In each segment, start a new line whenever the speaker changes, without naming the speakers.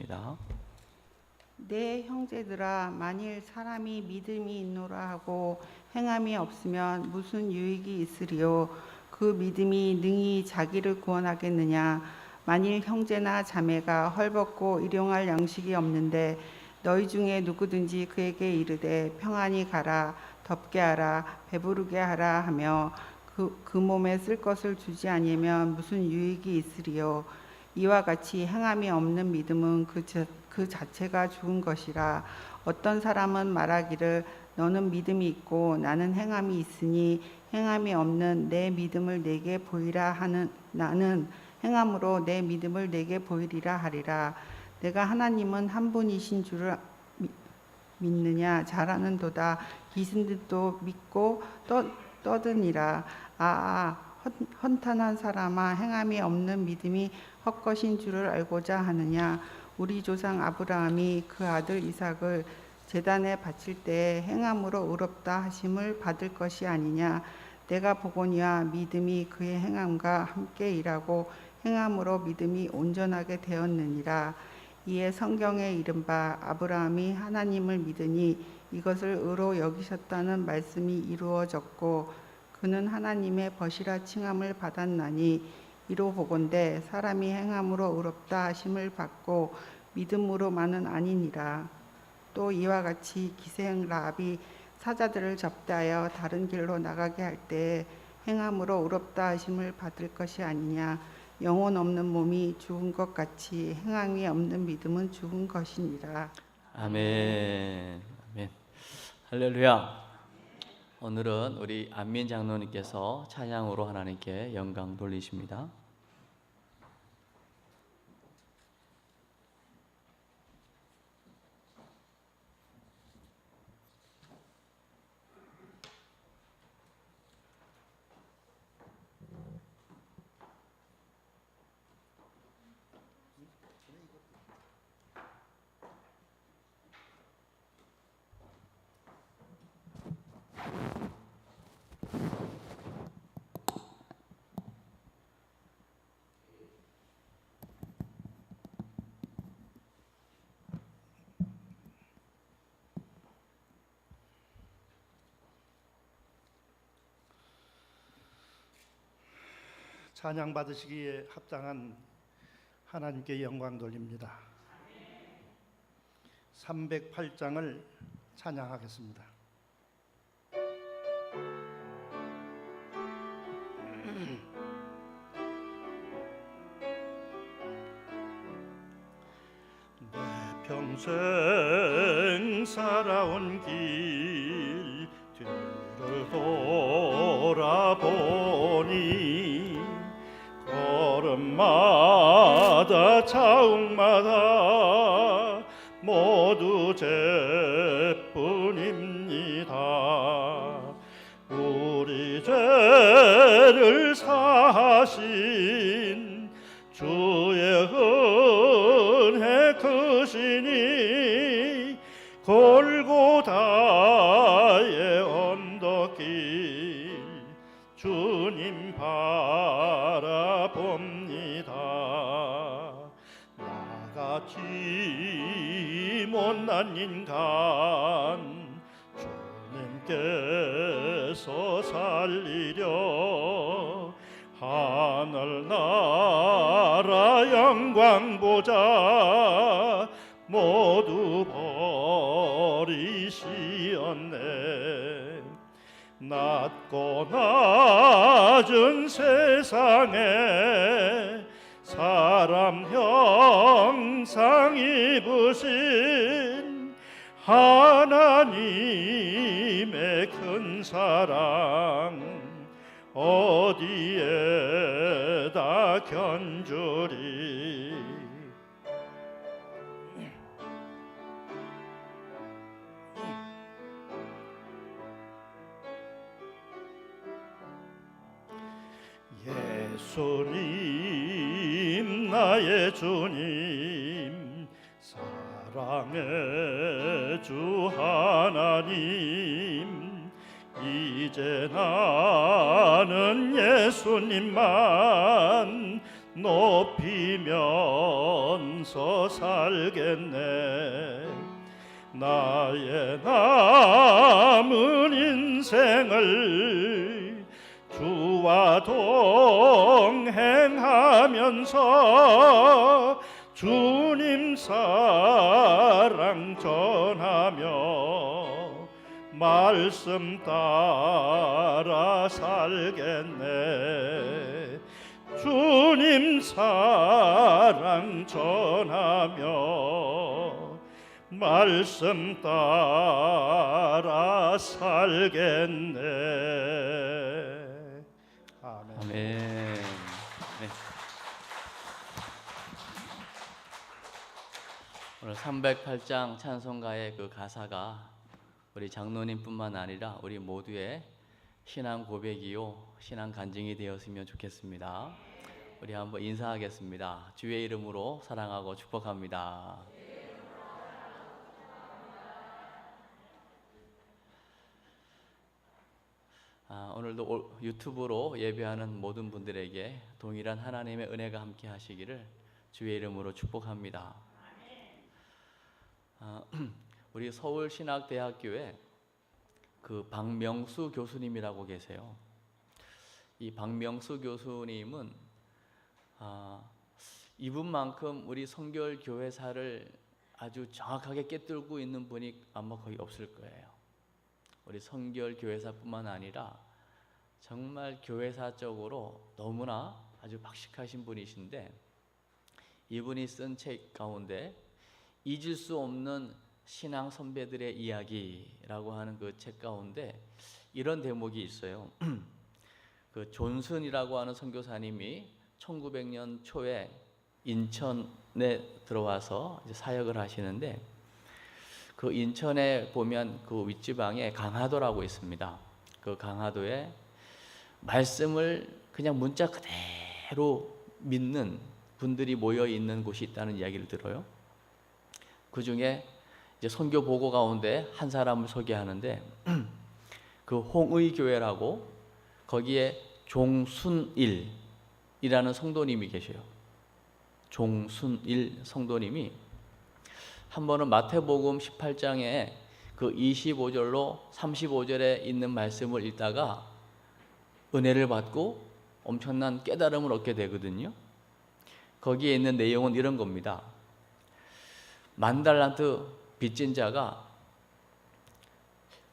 읽겠습니다.
내 형제들아, 만일 사람이 믿음이 있노라 하고 행함이 없으면 무슨 유익이 있으리요? 그 믿음이 능히 자기를 구원하겠느냐? 만일 형제나 자매가 헐벗고 일용할 양식이 없는데 너희 중에 누구든지 그에게 이르되 평안히 가라, 덥게 하라, 배부르게 하라 하며 그 몸에 쓸 것을 주지 아니하면 무슨 유익이 있으리요? 이와 같이 행함이 없는 믿음은 그 자체가 죽은 것이라. 어떤 사람은 말하기를 너는 믿음이 있고 나는 행함이 있으니 행함이 없는 내 믿음을 내게 보이라 하는 나는 행함으로 내 믿음을 내게 보이리라 하리라. 내가 하나님은 한 분이신 줄을 믿느냐? 잘하는도다. 기신들도 믿고 떠드니라. 헌탄한 사람아, 행함이 없는 믿음이 헛것인 줄을 알고자 하느냐? 우리 조상 아브라함이 그 아들 이삭을 제단에 바칠 때에 행함으로 의롭다 하심을 받을 것이 아니냐? 내가 보거니와 믿음이 그의 행함과 함께 일하고 행함으로 믿음이 온전하게 되었느니라. 이에 성경에 이른바 아브라함이 하나님을 믿으니 이것을 의로 여기셨다는 말씀이 이루어졌고 그는 하나님의 벗이라 칭함을 받았나니 이로 보건대 사람이 행함으로 의롭다 하심을 받고 믿음으로만은 아니니라. 또 이와 같이 기생 라합이 사자들을 접대하여 다른 길로 나가게 할 때에 행함으로 의롭다 하심을 받을 것이 아니냐? 영혼 없는 몸이 죽은 것 같이 행함이 없는 믿음은 죽은 것이니라.
아멘. 아멘. 할렐루야. 오늘은 우리 안민 장로님께서 찬양으로 하나님께 영광 돌리십니다.
찬양 받으시기에 합당한 하나님께 영광 돌립니다. 308장을 찬양하겠습니다. 내 평생 살아온 길 뒤를 돌아보니 걸음마다 자욱마다 모두 죄뿐입니다. 우리 죄를 사하신 주의 은혜 크시니 골고다의 언덕길 주님 바라봅니다. 나같이 못난 인간 주님께서 살리려 하늘나라 영광 보자 모두 버리시었네. 낮고 낮은 세상에 사람 형상 입으신 하나님의 큰 사랑 어디에다 견주리. 예수님 나의 주님 사랑의 주 하나님 이제 나는 예수님만 높이면서 살겠네. 나의 남은 인생을 주와 동행하면서 주님 사랑 전하며 말씀 따라 살겠네. 주님 사랑 전하며 말씀 따라 살겠네. 아멘.
아멘. 네. 오늘 308장 찬송가의 그 가사가 우리 장로님뿐만 아니라 우리 모두의 신앙 고백이요 신앙 간증이 되었으면 좋겠습니다. 우리 한번 인사하겠습니다. 주의 이름으로 사랑하고 축복합니다. 오늘도 유튜브로 예배하는 모든 분들에게 동일한 하나님의 은혜가 함께 하시기를 주의 이름으로 축복합니다. 우리 서울신학대학교에 그 박명수 교수님이라고 계세요. 이 박명수 교수님은 이분만큼 우리 성결교회사를 아주 정확하게 꿰뚫고 있는 분이 아마 거의 없을 거예요. 우리 성결교회사뿐만 아니라 정말 교회사적으로 너무나 아주 박식하신 분이신데, 이분이 쓴 책 가운데 잊을 수 없는 신앙 선배들의 이야기라고 하는 그 책 가운데 이런 대목이 있어요. 그 존슨이라고 하는 선교사님이 1900년 초에 인천에 들어와서 이제 사역을 하시는데, 그 인천에 보면 그 윗지방에 강화도라고 있습니다. 그 강화도에 말씀을 그냥 문자 그대로 믿는 분들이 모여 있는 곳이 있다는 이야기를 들어요. 그 중에 이제 선교 보고 가운데 한 사람을 소개하는데 그 홍의교회라고 거기에 종순일이라는 성도님이 계셔요. 종순일 성도님이 한 번은 마태복음 18장에 그 25절로 35절에 있는 말씀을 읽다가 은혜를 받고 엄청난 깨달음을 얻게 되거든요. 거기에 있는 내용은 이런 겁니다. 10,000달란트 빚진 자가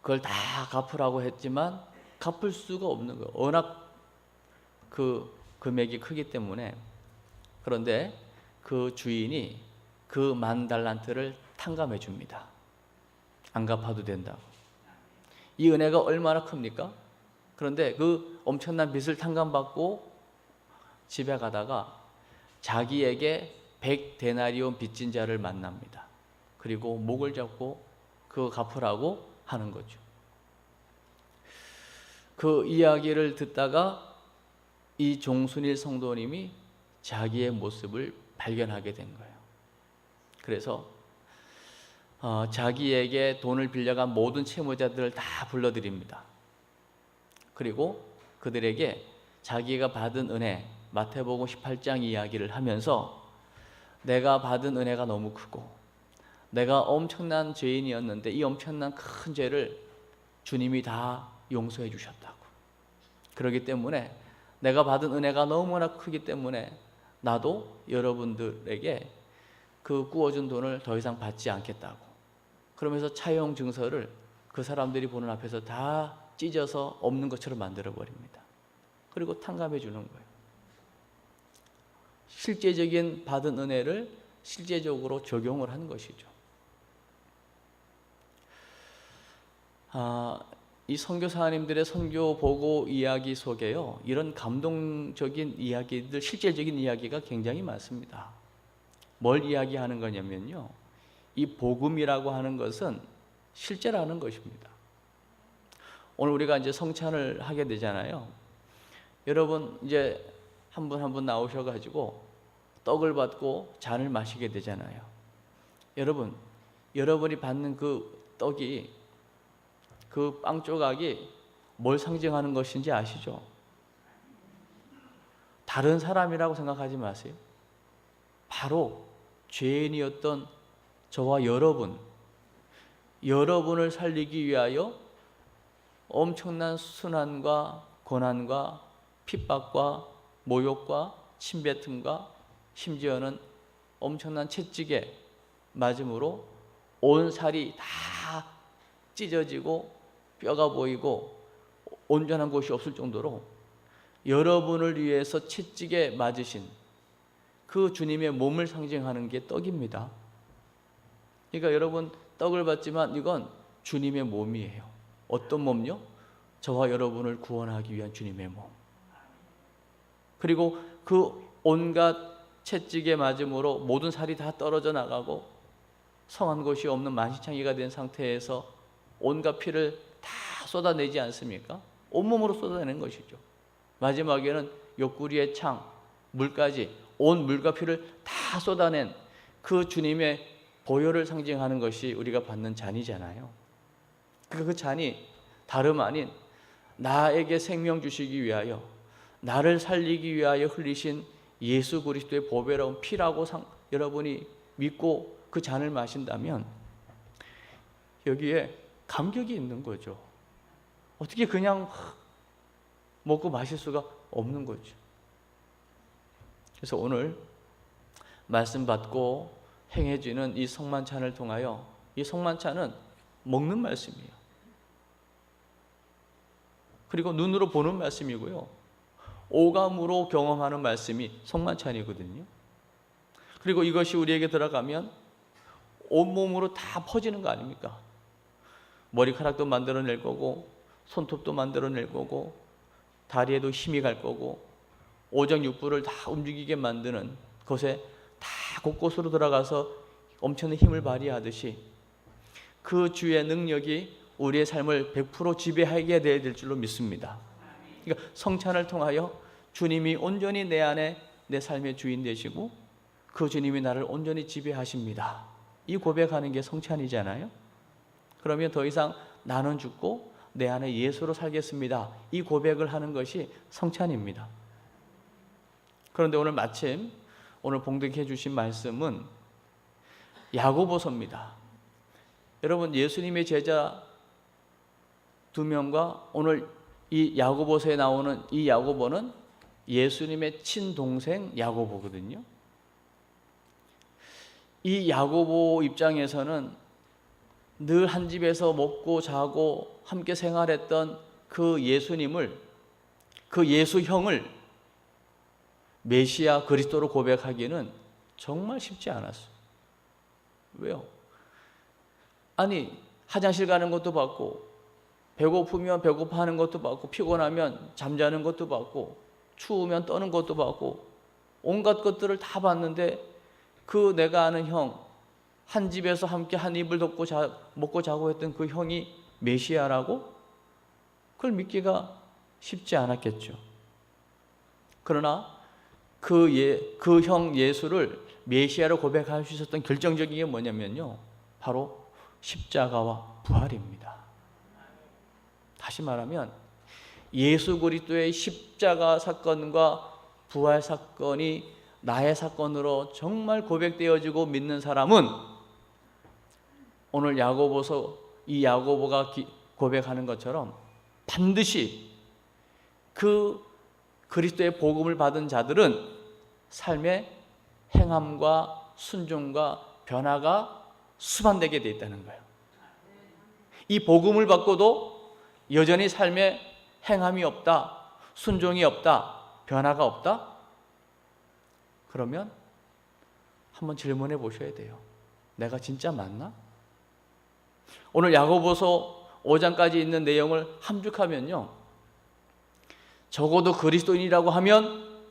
그걸 다 갚으라고 했지만 갚을 수가 없는 거예요. 워낙 그 금액이 크기 때문에. 그런데 그 주인이 그 10,000달란트를 탕감해 줍니다. 안 갚아도 된다고. 이 은혜가 얼마나 큽니까? 그런데 그 엄청난 빚을 탕감받고 집에 가다가 자기에게 100데나리온 빚진 자를 만납니다. 그리고 목을 잡고 그거 갚으라고 하는 거죠. 그 이야기를 듣다가 이 종순일 성도님이 자기의 모습을 발견하게 된 거예요. 그래서 자기에게 돈을 빌려간 모든 채무자들을 다 불러들입니다. 그리고 그들에게 자기가 받은 은혜, 마태복음 18장 이야기를 하면서 내가 받은 은혜가 너무 크고 내가 엄청난 죄인이었는데 이 엄청난 큰 죄를 주님이 다 용서해 주셨다고. 그렇기 때문에 내가 받은 은혜가 너무나 크기 때문에 나도 여러분들에게 그 구워준 돈을 더 이상 받지 않겠다고. 그러면서 차용 증서를 그 사람들이 보는 앞에서 다 찢어서 없는 것처럼 만들어 버립니다. 그리고 탕감해 주는 거예요. 실제적인 받은 은혜를 실제적으로 적용을 한 것이죠. 이 선교사님들의 선교 보고 이야기 속에요, 이런 감동적인 이야기들, 실제적인 이야기가 굉장히 많습니다. 뭘 이야기하는 거냐면요, 이 복음이라고 하는 것은 실제라는 것입니다. 오늘 우리가 이제 성찬을 하게 되잖아요. 여러분 이제 한 분 한 분 나오셔가지고 떡을 받고 잔을 마시게 되잖아요. 여러분이 받는 그 떡이, 그 빵 조각이 뭘 상징하는 것인지 아시죠? 다른 사람이라고 생각하지 마세요. 바로 죄인이었던 저와 여러분을 살리기 위하여 엄청난 순환과 고난과 핍박과 모욕과 침뱉음과 심지어는 엄청난 채찍에 맞음으로 온 살이 다 찢어지고 뼈가 보이고 온전한 곳이 없을 정도로 여러분을 위해서 채찍에 맞으신 그 주님의 몸을 상징하는 게 떡입니다. 그러니까 여러분, 떡을 받지만 이건 주님의 몸이에요. 어떤 몸요? 저와 여러분을 구원하기 위한 주님의 몸. 그리고 그 온갖 채찍에 맞음으로 모든 살이 다 떨어져 나가고 성한 곳이 없는 만신창이가 된 상태에서 온갖 피를 다 쏟아내지 않습니까? 온몸으로 쏟아내는 것이죠. 마지막에는 옆구리의 창, 물까지 온 물과 피를 다 쏟아낸 그 주님의 보혈을 상징하는 것이 우리가 받는 잔이잖아요. 그 잔이 다름 아닌 나에게 생명 주시기 위하여, 나를 살리기 위하여 흘리신 예수 그리스도의 보배로운 피라고 여러분이 믿고 그 잔을 마신다면 여기에 감격이 있는 거죠. 어떻게 그냥 먹고 마실 수가 없는 거죠. 그래서 오늘 말씀 받고 행해지는 이 성만찬을 통하여, 이 성만찬은 먹는 말씀이에요. 그리고 눈으로 보는 말씀이고요, 오감으로 경험하는 말씀이 성만찬이거든요. 그리고 이것이 우리에게 들어가면 온몸으로 다 퍼지는 거 아닙니까? 머리카락도 만들어낼 거고, 손톱도 만들어낼 거고, 다리에도 힘이 갈 거고, 오장육부를 다 움직이게 만드는 것에 다 곳곳으로 들어가서 엄청난 힘을 발휘하듯이 그 주의 능력이 우리의 삶을 100% 지배하게 될 줄로 믿습니다. 그러니까 성찬을 통하여 주님이 온전히 내 안에 내 삶의 주인 되시고 그 주님이 나를 온전히 지배하십니다. 이 고백하는 게 성찬이잖아요. 그러면 더 이상 나는 죽고 내 안에 예수로 살겠습니다. 이 고백을 하는 것이 성찬입니다. 그런데 오늘 마침 오늘 봉독해 주신 말씀은 야고보서입니다. 여러분, 예수님의 제자 2명과 오늘 이 야고보서에 나오는 이 야고보는 예수님의 친동생 야고보거든요. 이 야고보 입장에서는 늘 한 집에서 먹고 자고 함께 생활했던 그 예수님을, 그 예수형을 메시아 그리스도로 고백하기는 정말 쉽지 않았어요. 왜요? 아니, 화장실 가는 것도 받고, 배고프면 배고파하는 것도 받고, 피곤하면 잠자는 것도 받고, 추우면 떠는 것도 받고, 온갖 것들을 다 받는데 그 내가 아는 형, 한 집에서 함께 한 이불 덮고 먹고 자고 했던 그 형이 메시아라고? 그걸 믿기가 쉽지 않았겠죠. 그러나 그 형 예수를 메시아로 고백할 수 있었던 결정적인 게 뭐냐면요, 바로 십자가와 부활입니다. 다시 말하면 예수 그리스도의 십자가 사건과 부활 사건이 나의 사건으로 정말 고백되어지고 믿는 사람은 오늘 야고보서 이 야고보가 고백하는 것처럼 반드시 그 그리스도의 복음을 받은 자들은 삶의 행함과 순종과 변화가 수반되게 되어 있다는 거예요. 이 복음을 받고도 여전히 삶에 행함이 없다, 순종이 없다, 변화가 없다? 그러면 한번 질문해 보셔야 돼요. 내가 진짜 맞나? 오늘 야고보서 5장까지 있는 내용을 함축하면요, 적어도 그리스도인이라고 하면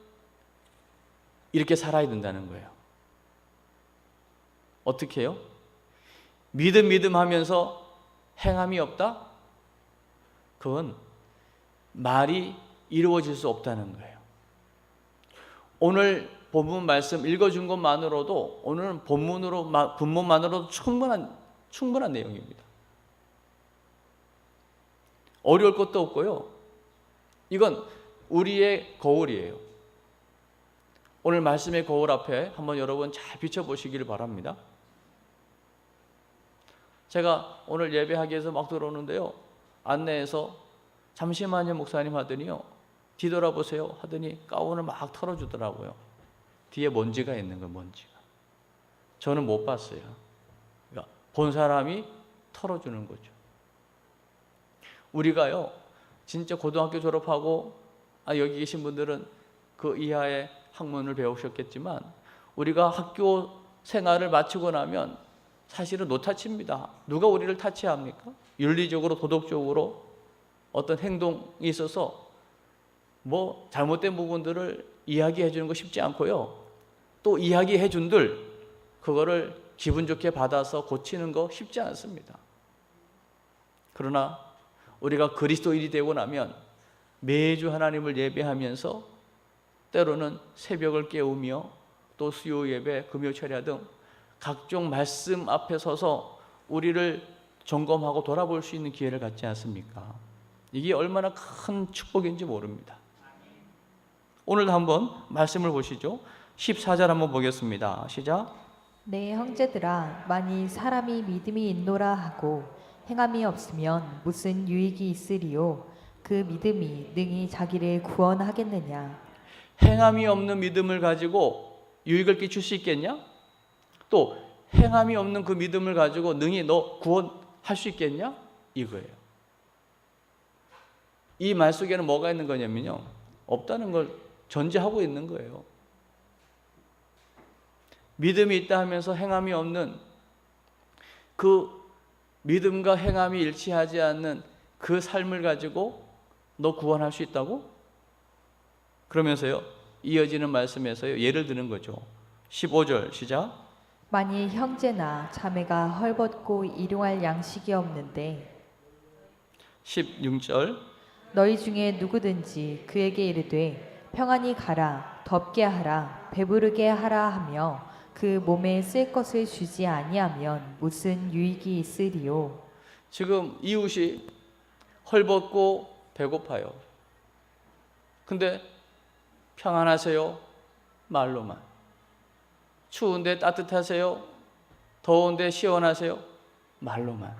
이렇게 살아야 된다는 거예요. 어떻게 해요? 믿음 하면서 행함이 없다? 그건 말이 이루어질 수 없다는 거예요. 오늘 본문 말씀 읽어준 것만으로도, 오늘은 본문만으로도 충분한 내용입니다. 어려울 것도 없고요, 이건 우리의 거울이에요. 오늘 말씀의 거울 앞에 한번 여러분 잘 비춰보시기를 바랍니다. 제가 오늘 예배하기 위해서 막 들어오는데요, 안내해서 잠시만요 목사님 하더니요, 뒤돌아보세요 하더니 가운을 막 털어주더라고요. 뒤에 먼지가 있는 거예요. 먼지가. 저는 못 봤어요. 그러니까 본 사람이 털어주는 거죠. 우리가요 진짜 고등학교 졸업하고 여기 계신 분들은 그 이하의 학문을 배우셨겠지만, 우리가 학교 생활을 마치고 나면 사실은 노타치입니다. 누가 우리를 타치합니까? 윤리적으로 도덕적으로 어떤 행동이 있어서 뭐 잘못된 부분들을 이야기해 주는 거 쉽지 않고요, 또 이야기해 준들 그거를 기분 좋게 받아서 고치는 거 쉽지 않습니다. 그러나 우리가 그리스도인이 되고 나면 매주 하나님을 예배하면서 때로는 새벽을 깨우며 또 수요 예배, 금요 철야 등 각종 말씀 앞에 서서 우리를 점검하고 돌아볼 수 있는 기회를 갖지 않습니까? 이게 얼마나 큰 축복인지 모릅니다. 오늘도 한번 말씀을 보시죠. 14절 한번 보겠습니다. 시작.
내 형제들아, 만일 사람이 믿음이 있노라 하고 행함이 없으면 무슨 유익이 있으리요? 그 믿음이 능히 자기를 구원하겠느냐?
행함이 없는 믿음을 가지고 유익을 끼칠 수 있겠냐? 또 행함이 없는 그 믿음을 가지고 능히 너 구원할 수 있겠냐? 이거예요. 이 말 속에는 뭐가 있는 거냐면요, 없다는 걸 전제하고 있는 거예요. 믿음이 있다 하면서 행함이 없는, 그 믿음과 행함이 일치하지 않는 그 삶을 가지고 너 구원할 수 있다고? 그러면서요, 이어지는 말씀에서요, 예를 드는 거죠. 15절 시작.
만일 형제나 자매가 헐벗고 일용할 양식이 없는데
16절.
너희 중에 누구든지 그에게 이르되 평안히 가라, 덥게 하라, 배부르게 하라 하며 그 몸에 쓸 것을 주지 아니하면 무슨 유익이 있으리요?
지금 이웃이 헐벗고 배고파요. 근데 평안하세요? 말로만. 추운데 따뜻하세요? 더운데 시원하세요? 말로만.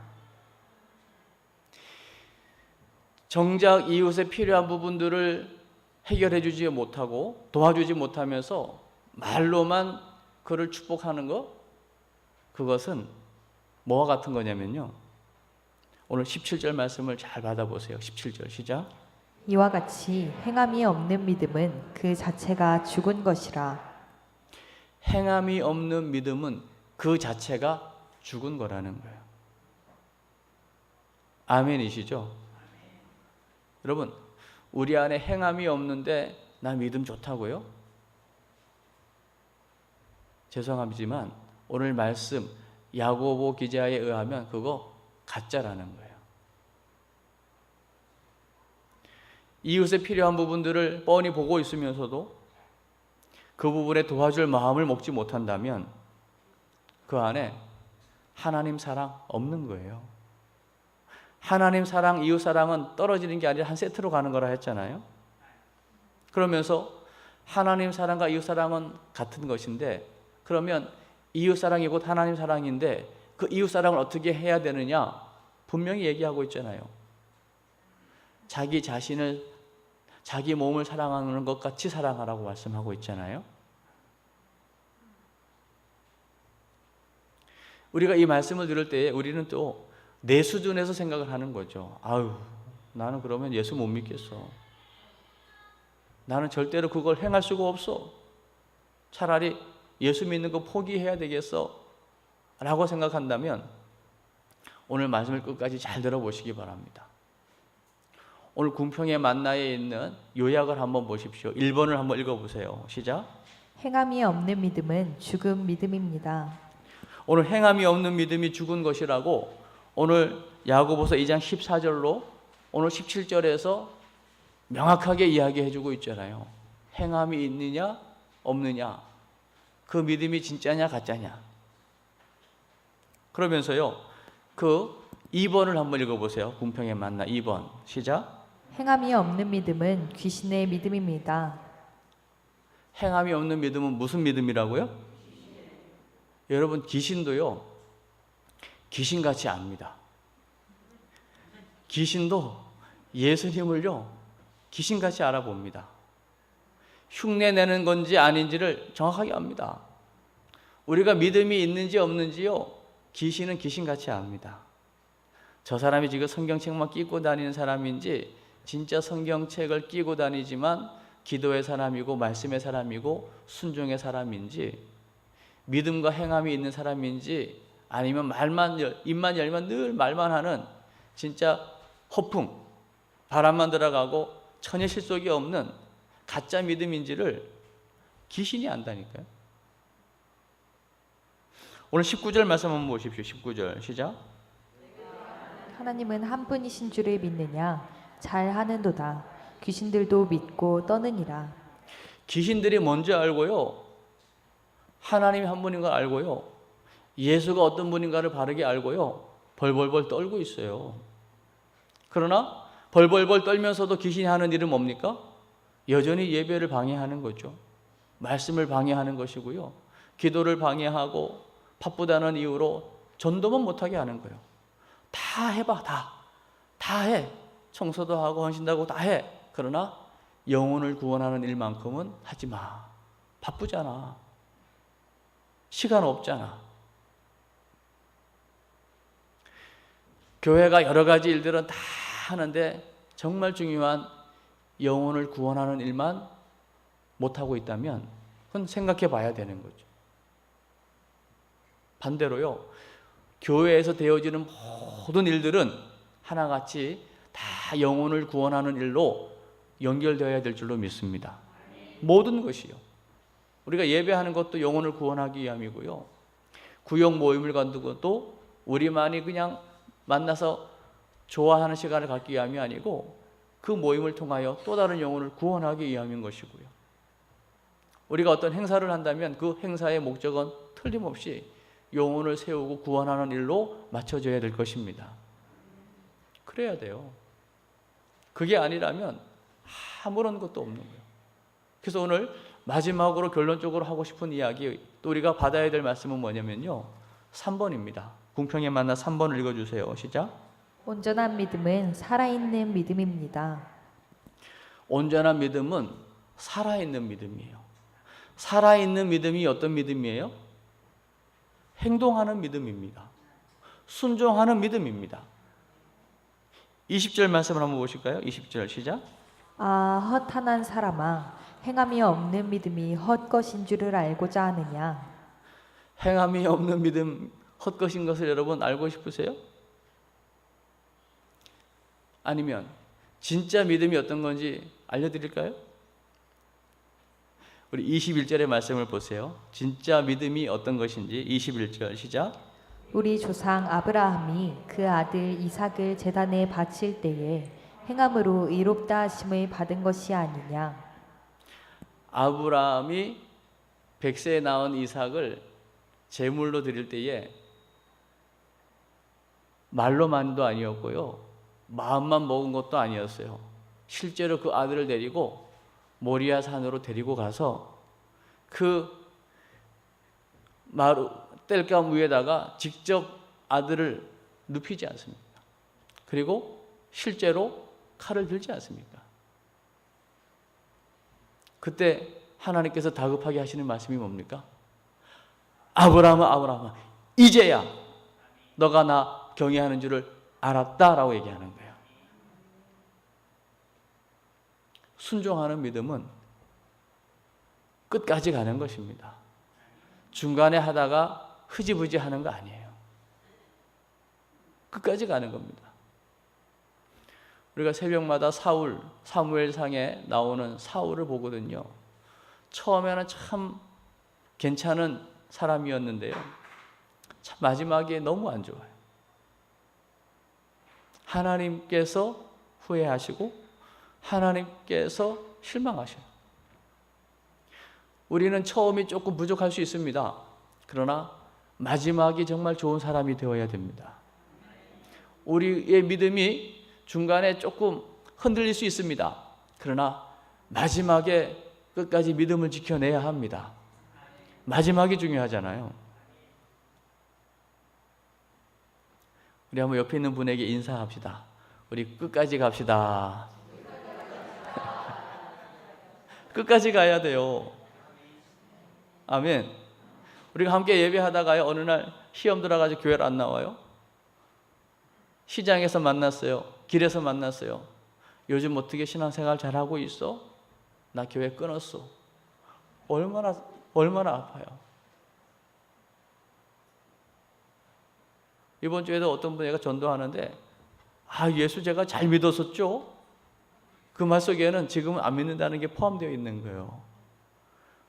정작 이웃에 필요한 부분들을 해결해 주지 못하고 도와주지 못하면서 말로만 그를 축복하는 것, 그것은 뭐와 같은 거냐면요, 오늘 17절 말씀을 잘 받아보세요. 17절 시작.
이와 같이 행함이 없는 믿음은 그 자체가 죽은 것이라.
행함이 없는 믿음은 그 자체가 죽은 거라는 거예요. 아멘이시죠? 여러분, 우리 안에 행함이 없는데 나 믿음 좋다고요? 죄송하지만 오늘 말씀 야고보 기자에 의하면 그거 가짜라는 거예요. 이웃에 필요한 부분들을 뻔히 보고 있으면서도 그 부분에 도와줄 마음을 먹지 못한다면 그 안에 하나님 사랑 없는 거예요. 하나님 사랑, 이웃 사랑은 떨어지는 게 아니라 한 세트로 가는 거라 했잖아요. 그러면서 하나님 사랑과 이웃 사랑은 같은 것인데, 그러면 이웃 사랑이 곧 하나님 사랑인데 그 이웃 사랑을 어떻게 해야 되느냐? 분명히 얘기하고 있잖아요. 자기 자신을, 자기 몸을 사랑하는 것 같이 사랑하라고 말씀하고 있잖아요. 우리가 이 말씀을 들을 때 우리는 또 내 수준에서 생각을 하는 거죠. 아유, 나는 그러면 예수 못 믿겠어. 나는 절대로 그걸 행할 수가 없어. 차라리 예수 믿는 거 포기해야 되겠어 라고 생각한다면 오늘 말씀을 끝까지 잘 들어보시기 바랍니다. 오늘 궁평의 만나에 있는 요약을 한번 보십시오. 1번을 한번 읽어보세요. 시작.
행함이 없는 믿음은 죽은 믿음입니다.
오늘 행함이 없는 믿음이 죽은 것이라고 오늘 야고보서 2장 14절로 오늘 17절에서 명확하게 이야기해 주고 있잖아요. 행함이 있느냐 없느냐, 그 믿음이 진짜냐 가짜냐. 그러면서요, 그 2번을 한번 읽어보세요. 궁평의 만나 2번 시작.
행함이 없는 믿음은 귀신의 믿음입니다.
행함이 없는 믿음은 무슨 믿음이라고요? 여러분, 귀신도요, 귀신같이 압니다. 귀신도 예수님을요, 귀신같이 알아봅니다. 흉내 내는 건지 아닌지를 정확하게 압니다. 우리가 믿음이 있는지 없는지요, 귀신은 귀신같이 압니다. 저 사람이 지금 성경책만 끼고 다니는 사람인지, 진짜 성경책을 끼고 다니지만 기도의 사람이고 말씀의 사람이고 순종의 사람인지, 믿음과 행함이 있는 사람인지, 아니면 입만 열면 늘 말만 하는 진짜 허풍, 바람만 들어가고 전혀 실속이 없는 가짜 믿음인지를 귀신이 안다니까요. 오늘 19절 말씀 한번 보십시오. 19절 시작.
하나님은 한 분이신 줄을 믿느냐? 잘하는도다. 귀신들도 믿고 떠느니라.
귀신들이 뭔지 알고요, 하나님이 한 분인 걸 알고요, 예수가 어떤 분인가를 바르게 알고요, 벌벌벌 떨고 있어요. 그러나 벌벌벌 떨면서도 귀신이 하는 일은 뭡니까? 여전히 예배를 방해하는 거죠. 말씀을 방해하는 것이고요, 기도를 방해하고 바쁘다는 이유로 전도만 못하게 하는 거예요. 다 해봐, 다 해. 청소도 하고 헌신도 하고 다 해. 그러나 영혼을 구원하는 일만큼은 하지 마. 바쁘잖아. 시간 없잖아. 교회가 여러 가지 일들은 다 하는데 정말 중요한 영혼을 구원하는 일만 못하고 있다면 그건 생각해 봐야 되는 거죠. 반대로요, 교회에서 되어지는 모든 일들은 하나같이 다 영혼을 구원하는 일로 연결되어야 될 줄로 믿습니다. 모든 것이요. 우리가 예배하는 것도 영혼을 구원하기 위함이고요, 구역 모임을 갖는 것도 우리만이 그냥 만나서 좋아하는 시간을 갖기 위함이 아니고 그 모임을 통하여 또 다른 영혼을 구원하기 위함인 것이고요, 우리가 어떤 행사를 한다면 그 행사의 목적은 틀림없이 영혼을 세우고 구원하는 일로 맞춰져야 될 것입니다. 그래야 돼요. 그게 아니라면 아무런 것도 없는 거예요. 그래서 오늘 마지막으로 결론적으로 하고 싶은 이야기, 또 우리가 받아야 될 말씀은 뭐냐면요, 3번입니다. 궁평에 만나 3번을 읽어주세요. 시작.
온전한 믿음은 살아있는 믿음입니다.
온전한 믿음은 살아있는 믿음이에요. 살아있는 믿음이 어떤 믿음이에요? 행동하는 믿음입니다. 순종하는 믿음입니다. 20절 말씀을 한번 보실까요? 20절 시작.
아, 헛하난 사람아, 행함이 없는 믿음이 헛것인 줄을 알고자 하느냐?
행함이 없는 믿음 헛것인 것을 여러분 알고 싶으세요? 아니면 진짜 믿음이 어떤 건지 알려드릴까요? 우리 21절의 말씀을 보세요. 진짜 믿음이 어떤 것인지 21절 시작.
우리 조상 아브라함이 그 아들 이삭을 제단에 바칠 때에 행함으로 의롭다 하심을 받은 것이 아니냐?
아브라함이 100세에 낳은 이삭을 제물로 드릴 때에 말로만도 아니었고요, 마음만 먹은 것도 아니었어요. 실제로 그 아들을 데리고 모리아 산으로 데리고 가서 그 땔감 위에다가 직접 아들을 눕히지 않습니까? 그리고 실제로 칼을 들지 않습니까? 그때 하나님께서 다급하게 하시는 말씀이 뭡니까? 아브라함아, 이제야 너가 나 경외하는 줄을 알았다라고 얘기하는 거예요. 순종하는 믿음은 끝까지 가는 것입니다. 중간에 하다가 흐지부지 하는 거 아니에요. 끝까지 가는 겁니다. 우리가 새벽마다 사무엘상에 나오는 사울을 보거든요. 처음에는 참 괜찮은 사람이었는데요, 참 마지막에 너무 안 좋아요. 하나님께서 후회하시고 하나님께서 실망하셔요. 우리는 처음이 조금 부족할 수 있습니다. 그러나 마지막이 정말 좋은 사람이 되어야 됩니다. 우리의 믿음이 중간에 조금 흔들릴 수 있습니다. 그러나 마지막에 끝까지 믿음을 지켜내야 합니다. 마지막이 중요하잖아요. 우리 한번 옆에 있는 분에게 인사합시다. 우리 끝까지 갑시다. 끝까지 가야 돼요. 아멘. 우리가 함께 예배하다가요, 어느 날 시험 들어가지고 교회를 안 나와요. 시장에서 만났어요. 길에서 만났어요. 요즘 어떻게 신앙생활 잘하고 있어? 나 교회 끊었어. 얼마나 아파요. 이번 주에도 어떤 분이 전도하는데, 예수 제가 잘 믿었었죠? 그 말 속에는 지금은 안 믿는다는 게 포함되어 있는 거예요.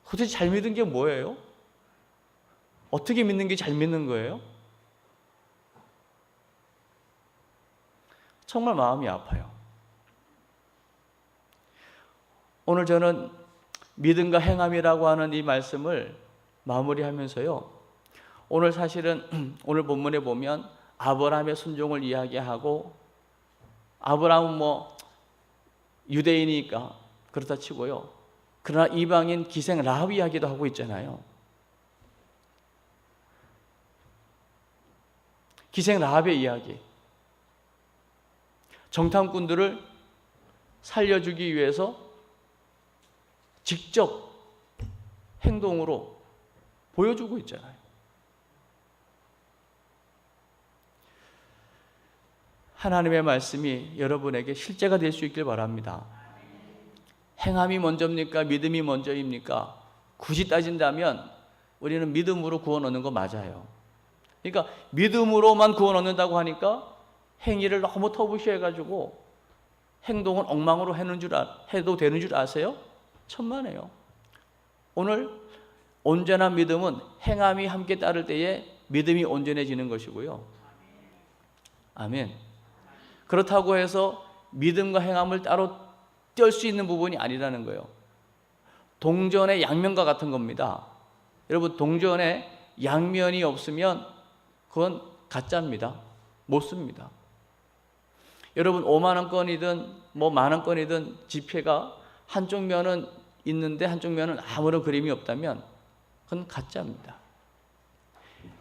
도대체 잘 믿은 게 뭐예요? 어떻게 믿는 게 잘 믿는 거예요? 정말 마음이 아파요. 오늘 저는 믿음과 행함이라고 하는 이 말씀을 마무리하면서요, 오늘 사실은 오늘 본문에 보면 아브라함의 순종을 이야기하고, 아브라함은 유대인이니까 그렇다 치고요, 그러나 이방인 기생 라합 이야기도 하고 있잖아요. 기생 라합의 이야기, 정탐꾼들을 살려주기 위해서 직접 행동으로 보여주고 있잖아요. 하나님의 말씀이 여러분에게 실제가 될 수 있길 바랍니다. 행함이 먼저입니까? 믿음이 먼저입니까? 굳이 따진다면 우리는 믿음으로 구원 얻는 거 맞아요. 그러니까 믿음으로만 구원 얻는다고 하니까 행위를 너무 터부시해가지고 행동은 엉망으로 해도 되는 줄 아세요? 천만에요. 오늘 온전한 믿음은 행함이 함께 따를 때에 믿음이 온전해지는 것이고요. 아멘. 그렇다고 해서 믿음과 행함을 따로 뗄 수 있는 부분이 아니라는 거예요. 동전의 양면과 같은 겁니다. 여러분, 동전에 양면이 없으면 그건 가짜입니다. 못 씁니다. 여러분, 5만 원권이든 만 원권이든 지폐가 한쪽 면은 있는데 한쪽 면은 아무런 그림이 없다면 그건 가짜입니다.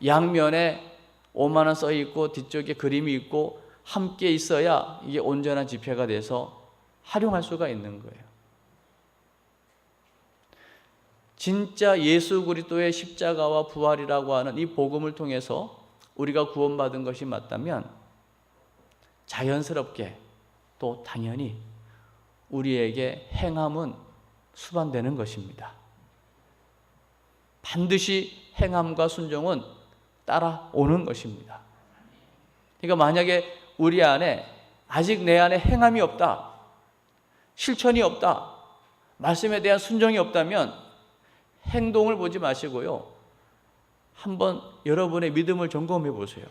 양면에 5만 원 써 있고 뒤쪽에 그림이 있고 함께 있어야 이게 온전한 지폐가 돼서 활용할 수가 있는 거예요. 진짜 예수 그리스도의 십자가와 부활이라고 하는 이 복음을 통해서 우리가 구원받은 것이 맞다면 자연스럽게 또 당연히 우리에게 행함은 수반되는 것입니다. 반드시 행함과 순종은 따라오는 것입니다. 그러니까 만약에 우리 안에 아직 내 안에 행함이 없다, 실천이 없다, 말씀에 대한 순종이 없다면 행동을 보지 마시고요, 한번 여러분의 믿음을 점검해 보세요.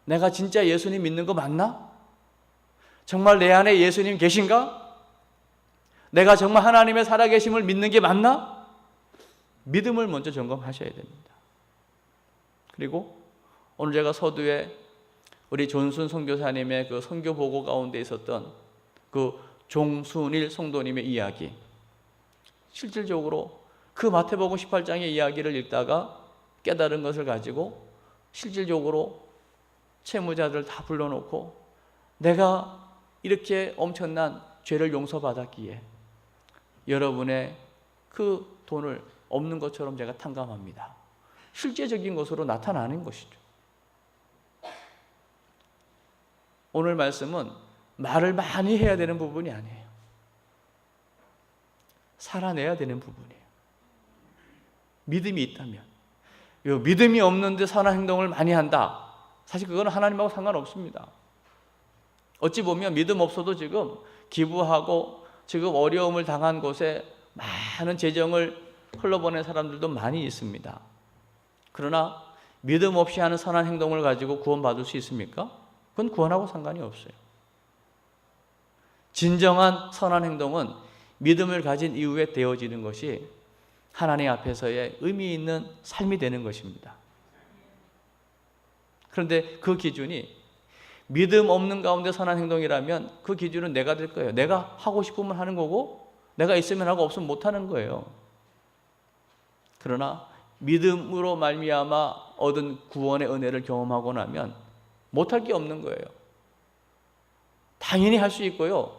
내가 진짜 예수님 믿는 거 맞나? 정말 내 안에 예수님 계신가? 내가 정말 하나님의 살아계심을 믿는 게 맞나? 믿음을 먼저 점검하셔야 됩니다. 그리고 오늘 제가 서두에 우리 존순 선교사님의 그 선교 보고 가운데 있었던 그 종순일 성도님의 이야기, 실질적으로 그 마태복음 18장의 이야기를 읽다가 깨달은 것을 가지고 실질적으로 채무자들을 다 불러놓고 내가 이렇게 엄청난 죄를 용서받았기에 여러분의 그 돈을 없는 것처럼 제가 탕감합니다. 실제적인 것으로 나타나는 것이죠. 오늘 말씀은 말을 많이 해야 되는 부분이 아니에요. 살아내야 되는 부분이에요. 믿음이 있다면. 믿음이 없는데 선한 행동을 많이 한다. 사실 그거는 하나님하고 상관없습니다. 어찌 보면 믿음 없어도 지금 기부하고 지금 어려움을 당한 곳에 많은 재정을 흘러보낸 사람들도 많이 있습니다. 그러나 믿음 없이 하는 선한 행동을 가지고 구원받을 수 있습니까? 그건 구원하고 상관이 없어요. 진정한 선한 행동은 믿음을 가진 이후에 되어지는 것이 하나님 앞에서의 의미 있는 삶이 되는 것입니다. 그런데 그 기준이 믿음 없는 가운데 선한 행동이라면 그 기준은 내가 될 거예요. 내가 하고 싶으면 하는 거고 내가 있으면 하고 없으면 못하는 거예요. 그러나 믿음으로 말미암아 얻은 구원의 은혜를 경험하고 나면 못할 게 없는 거예요. 당연히 할 수 있고요.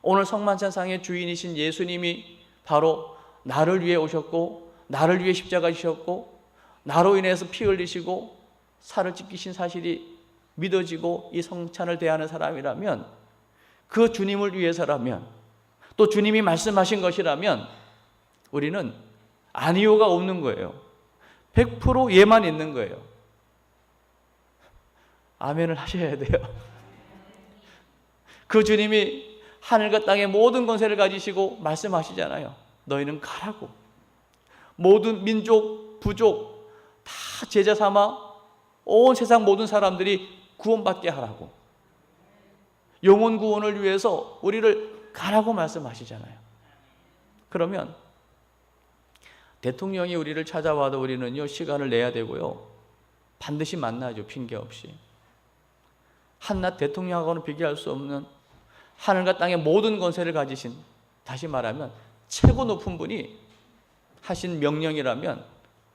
오늘 성만찬상의 주인이신 예수님이 바로 나를 위해 오셨고 나를 위해 십자가 지셨고 나로 인해서 피 흘리시고 살을 찢기신 사실이 믿어지고 이 성찬을 대하는 사람이라면, 그 주님을 위해서라면, 또 주님이 말씀하신 것이라면 우리는 아니요가 없는 거예요. 100% 예만 있는 거예요. 아멘을 하셔야 돼요. 그 주님이 하늘과 땅의 모든 권세를 가지시고 말씀하시잖아요. 너희는 가라고. 모든 민족, 부족 다 제자 삼아 온 세상 모든 사람들이 구원받게 하라고. 영혼 구원을 위해서 우리를 가라고 말씀하시잖아요. 그러면 대통령이 우리를 찾아와도 우리는요, 시간을 내야 되고요, 반드시 만나죠. 핑계 없이. 한낱 대통령하고는 비교할 수 없는 하늘과 땅의 모든 권세를 가지신, 다시 말하면 최고 높은 분이 하신 명령이라면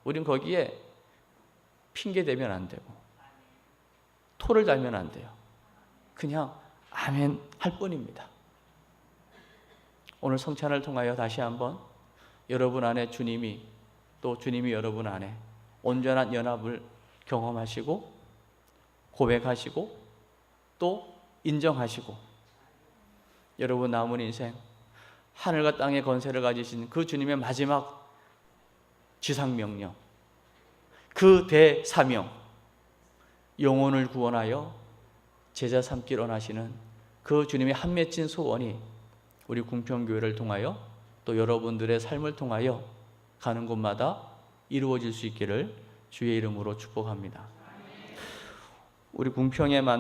우린 거기에 핑계 대면 안 되고 토를 달면 안 돼요. 그냥 아멘 할 뿐입니다. 오늘 성찬을 통하여 다시 한번 여러분 안에 주님이, 또 주님이 여러분 안에 온전한 연합을 경험하시고 고백하시고 또 인정하시고, 여러분 남은 인생 하늘과 땅의 권세를 가지신 그 주님의 마지막 지상명령, 그 대사명, 영혼을 구원하여 제자 삼기로 하시는 그 주님의 한 맺힌 소원이 우리 궁평교회를 통하여 또 여러분들의 삶을 통하여 가는 곳마다 이루어질 수 있기를 주의 이름으로 축복합니다. 우리 궁평에